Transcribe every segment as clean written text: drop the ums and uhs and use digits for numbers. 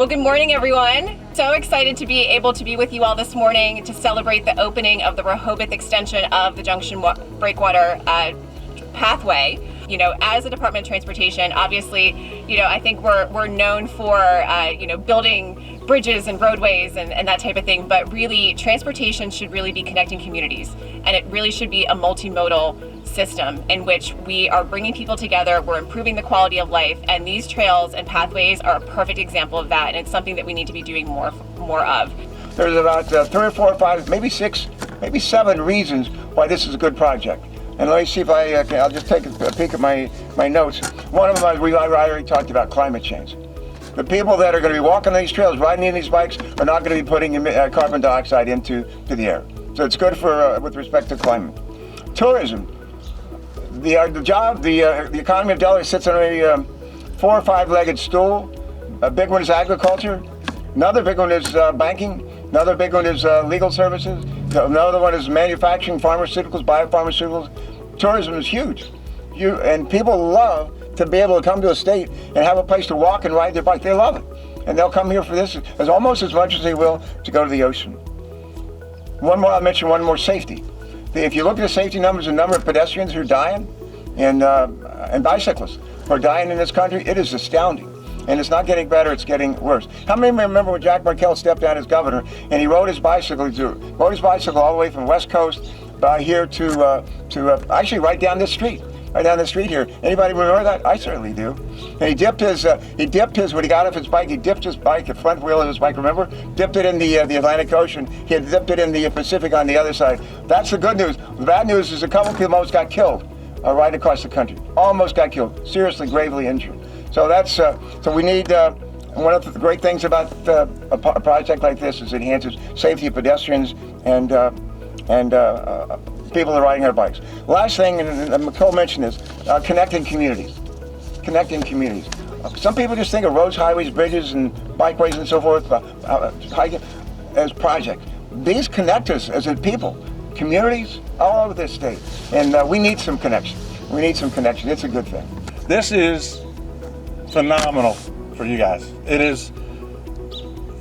Well, good morning, everyone. So excited to be able to be with you all this morning to celebrate the opening of the Rehobeth extension of the Junction Breakwater pathway. You know, as a Department of Transportation, obviously, you know, I think we're known for, building bridges and roadways and that type of thing, but really transportation should really be connecting communities, and it really should be a multimodal system in which we are bringing people together, we're improving the quality of life, and these trails and pathways are a perfect example of that, and it's something that we need to be doing more of. There's about 3 or 4 or 5, maybe 6, maybe 7 reasons why this is a good project. And let me see if I'll just take a peek at my notes. One of them I already talked about, climate change. The people that are going to be walking these trails, riding in these bikes, are not going to be putting carbon dioxide into the air. So it's good for with respect to climate. Tourism. The economy of Delaware sits on a 4 or 5-legged stool. A big one is agriculture. Another big one is banking. Another big one is legal services. Another one is manufacturing, pharmaceuticals, biopharmaceuticals. Tourism is huge. And people love to be able to come to a state and have a place to walk and ride their bike. They love it. And they'll come here for this as almost as much as they will to go to the ocean. I'll mention one more, safety. If you look at the safety numbers, the number of pedestrians who are dying and bicyclists who are dying in this country, it is astounding. And it's not getting better, it's getting worse. How many remember when Jack Markell stepped down as governor and he rode his bicycle all the way from West Coast here to actually right down this street here. Anybody remember that? I certainly do. And he dipped his, when he got off his bike, he dipped his bike, the front wheel of his bike, remember? Dipped it in the Atlantic Ocean. He had dipped it in the Pacific on the other side. That's the good news. The bad news is a couple of people almost got killed right across the country. Almost got killed, seriously, gravely injured. So that's, so we need, one of the great things about a project like this is it enhances safety of pedestrians and people that are riding our bikes. Last thing, and Nicole mentioned this, connecting communities. Connecting communities. Some people just think of roads, highways, bridges, and bikeways and so forth as projects. These connect us as a people, communities all over this state, and we need some connection. We need some connection. It's a good thing. This is phenomenal for you guys. It is.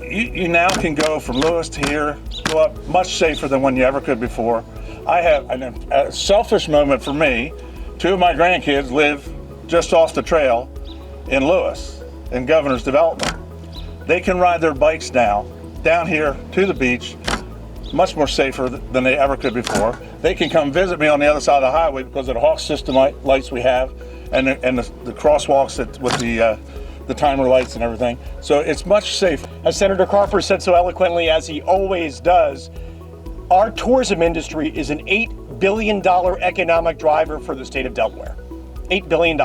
You now can go from Lewes to here, go up much safer than when you ever could before. I have a selfish moment for me. 2 of my grandkids live just off the trail in Lewes, in Governor's Development. They can ride their bikes now down here to the beach, much more safer than they ever could before. They can come visit me on the other side of the highway because of the Hawk system lights we have, and the crosswalks with the timer lights and everything. So it's much safer. As Senator Carper said so eloquently, as he always does, our tourism industry is an $8 billion economic driver for the state of Delaware. $8 billion.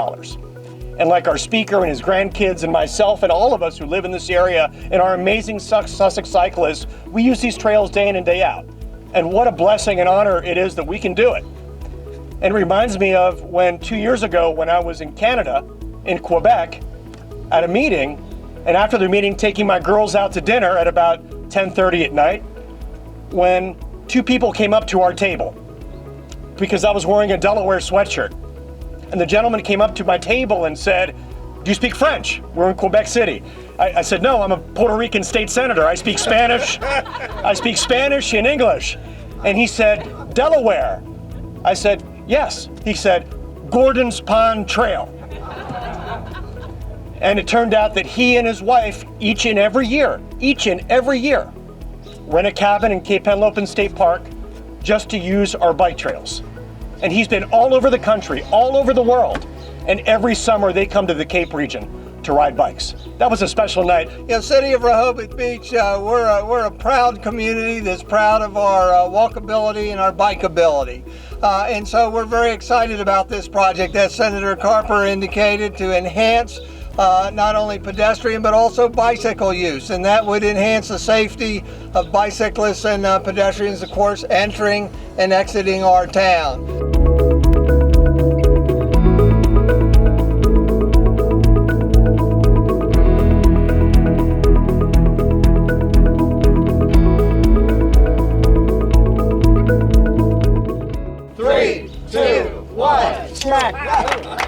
And like our speaker and his grandkids and myself and all of us who live in this area and our amazing Sussex cyclists, we use these trails day in and day out. And what a blessing and honor it is that we can do it. And it reminds me of when 2 years ago when I was in Canada, in Quebec, at a meeting, and after the meeting taking my girls out to dinner at about 10:30 at night, when 2 people came up to our table because I was wearing a Delaware sweatshirt. And the gentleman came up to my table and said, "Do you speak French? We're in Quebec City." I said, "No, I'm a Puerto Rican state senator. I speak Spanish. I speak Spanish and English." And he said, "Delaware?" I said, "Yes." He said, "Gordon's Pond Trail." And it turned out that he and his wife, each and every year, rent a cabin in Cape Henlopen State Park just to use our bike trails. And he's been all over the country, all over the world, and every summer they come to the Cape region to ride bikes. That was a special night. City of Rehoboth Beach, we're a proud community that's proud of our walkability and our bikeability. And so we're very excited about this project, as Senator Carper indicated, to enhance not only pedestrian but also bicycle use, and that would enhance the safety of bicyclists and pedestrians, of course, entering and exiting our town. Three, two, one, smack!